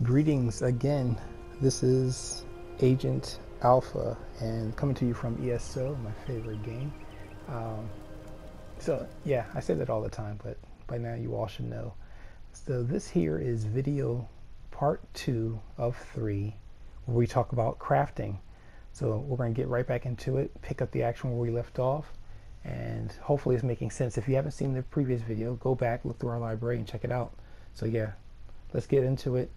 Greetings again. This is Agent Alpha and coming to you from ESO, my favorite game. So yeah, I say that all the time, but by now you all should know. So this here is video part 2 of 3 where we talk about crafting. So we're going to get right back into it, pick up the action where we left off, and hopefully it's making sense. If you haven't seen the previous video, go back, look through our library and check it out. So yeah, let's get into it.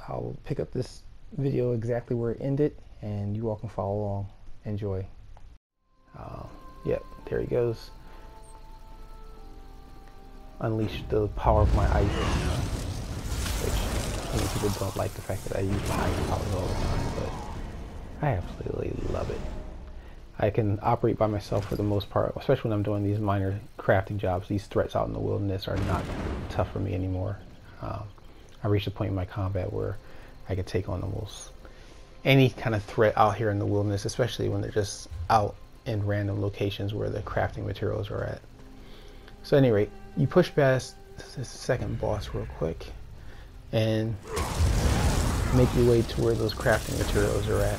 I'll pick up this video exactly where it ended and you all can follow along. Enjoy. Yep, there he goes. Unleash the power of my ice, which many people don't like the fact that I use my ice powers all the time, but I absolutely love it. I can operate by myself for the most part, especially when I'm doing these minor crafting jobs. These threats out in the wilderness are not tough for me anymore. I reached a point in my combat where I could take on almost any kind of threat out here in the wilderness, especially when they're just out in random locations where the crafting materials are at. So at any rate, you push past this second boss real quick and make your way to where those crafting materials are at.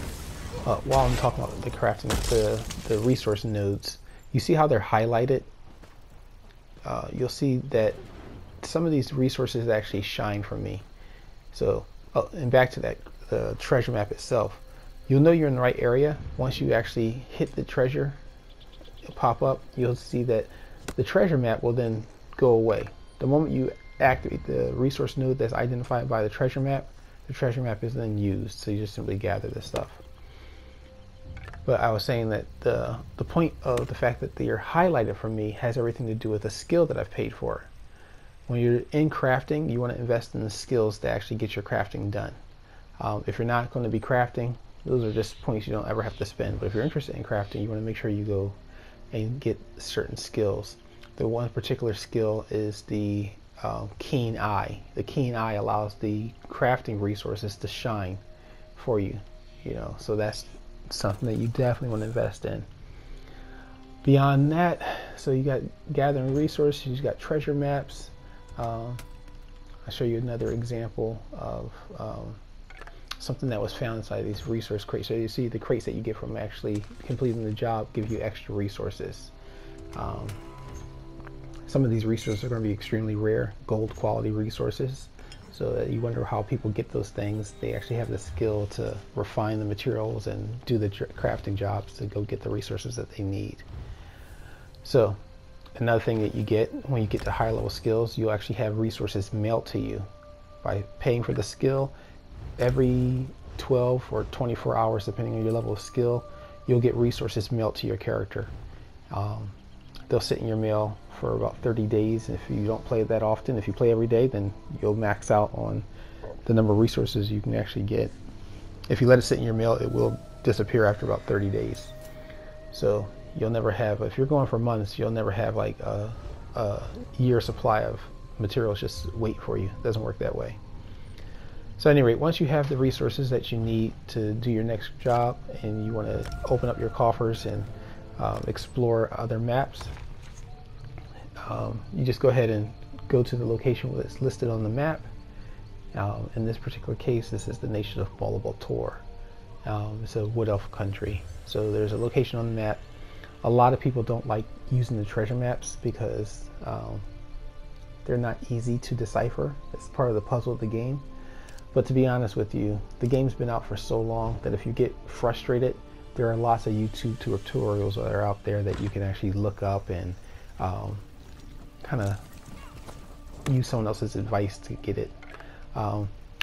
While I'm talking about the crafting, the resource nodes, you see how they're highlighted? You'll see that some of these resources actually shine for me. So, and back to that, the treasure map itself, you'll know you're in the right area once you actually hit the treasure pop up. You'll see that the treasure map will then go away. The moment you activate the resource node that's identified by the treasure map is then used. So you just simply gather this stuff. But I was saying that the point of the fact that they're highlighted for me has everything to do with the skill that I've paid for. When you're in crafting, you want to invest in the skills to actually get your crafting done. If you're not going to be crafting, those are just points you don't ever have to spend. But if you're interested in crafting, you want to make sure you go and get certain skills. The one particular skill is the keen eye. The keen eye allows the crafting resources to shine for you. So that's something that you definitely want to invest in. Beyond that, so you got gathering resources, you got treasure maps. I'll show you another example of something that was found inside these resource crates. So you see the crates that you get from actually completing the job give you extra resources. Some of these resources are going to be extremely rare, gold quality resources. So that you wonder how people get those things. They actually have the skill to refine the materials and do the crafting jobs to go get the resources that they need. So another thing that you get when you get to higher level skills, you'll actually have resources mailed to you. By paying for the skill, every 12 or 24 hours, depending on your level of skill, you'll get resources mailed to your character. They'll sit in your mail for about 30 days. If you don't play that often, if you play every day, then you'll max out on the number of resources you can actually get. If you let it sit in your mail, it will disappear after about 30 days. So you'll never have, if you're going for months, you'll never have like a year supply of materials just wait for you. It doesn't work that way. So at any rate, once you have the resources that you need to do your next job and you want to open up your coffers and explore other maps, you just go ahead and go to the location that's listed on the map. In this particular case, this is the nation of Bolabator. It's a wood elf country. So there's a location on the map. A lot of people don't like using the treasure maps because they're not easy to decipher. It's part of the puzzle of the game. But to be honest with you, the game's been out for so long that if you get frustrated, there are lots of YouTube tutorials that are out there that you can actually look up and kind of use someone else's advice to get it.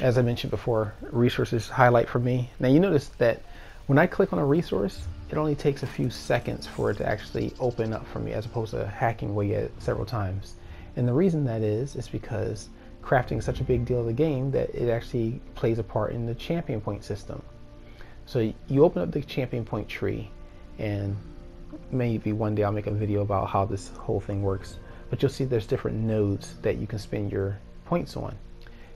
As I mentioned before, resources highlight for me. Now you notice that when I click on a resource, it only takes a few seconds for it to actually open up for me as opposed to hacking away at it several times. And the reason that is because crafting is such a big deal of the game that it actually plays a part in the champion point system. So you open up the champion point tree, and maybe one day I'll make a video about how this whole thing works, but you'll see there's different nodes that you can spend your points on.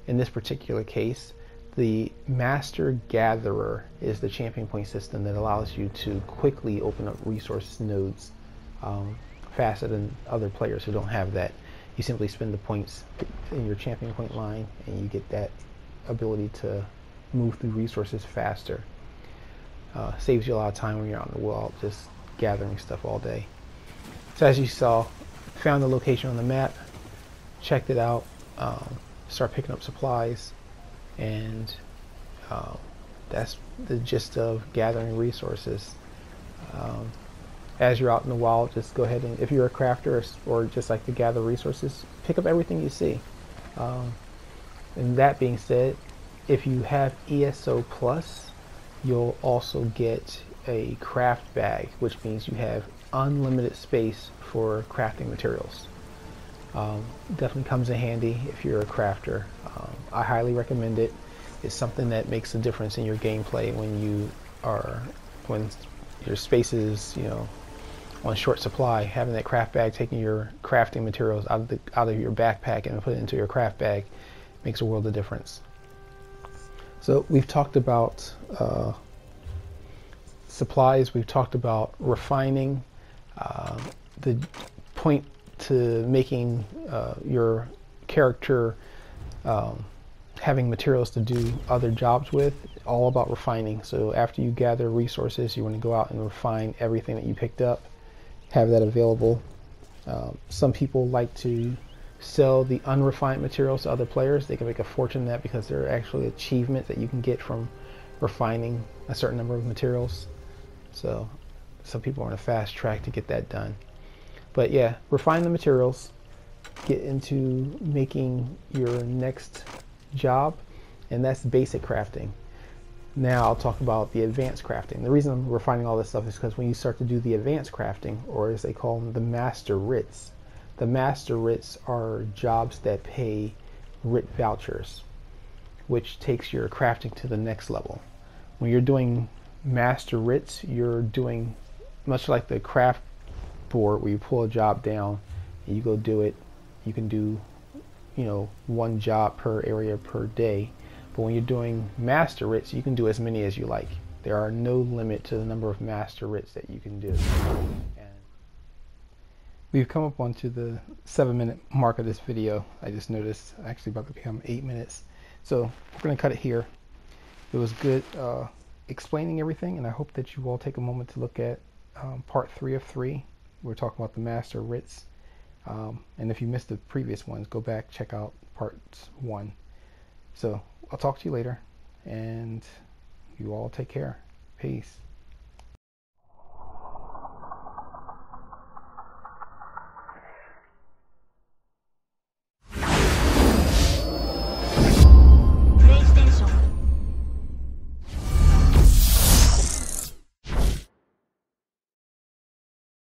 In this particular case, the master gatherer is the champion point system that allows you to quickly open up resource nodes faster than other players who don't have that. You simply spend the points in your champion point line and you get that ability to move through resources faster. Saves you a lot of time when you're on the wall just gathering stuff all day. So as you saw, found the location on the map, checked it out, start picking up supplies, and that's the gist of gathering resources. As you're out in the wild, just go ahead and, if you're a crafter or just like to gather resources, pick up everything you see. And that being said, if you have ESO Plus, you'll also get a craft bag, which means you have unlimited space for crafting materials. Definitely comes in handy if you're a crafter. I highly recommend it. It's something that makes a difference in your gameplay when your space is, on short supply. Having that craft bag, taking your crafting materials out of your backpack and put it into your craft bag makes a world of difference. So we've talked about supplies, we've talked about refining, the point to making your character having materials to do other jobs with, all about refining. So after you gather resources, you want to go out and refine everything that you picked up, have that available. Some people like to sell the unrefined materials to other players. They can make a fortune in that because there are actually achievements that you can get from refining a certain number of materials. So some people are on a fast track to get that done. But yeah, refine the materials, get into making your next job, and that's basic crafting. Now I'll talk about the advanced crafting. The reason I'm refining all this stuff is because when you start to do the advanced crafting, or as they call them, the master writs. The master writs are jobs that pay writ vouchers, which takes your crafting to the next level. When you're doing master writs, you're doing much like the craft board where you pull a job down and you go do it. You can do, one job per area per day. But when you're doing master writs, you can do as many as you like. There are no limit to the number of master writs that you can do. And we've come up onto the 7-minute mark of this video. I just noticed actually about to become 8 minutes. So we're going to cut it here. It was good explaining everything, and I hope that you all take a moment to look at part 3 of 3. We're talking about the master writs. And if you missed the previous ones, go back, check out parts 1. So I'll talk to you later, and you all take care. Peace.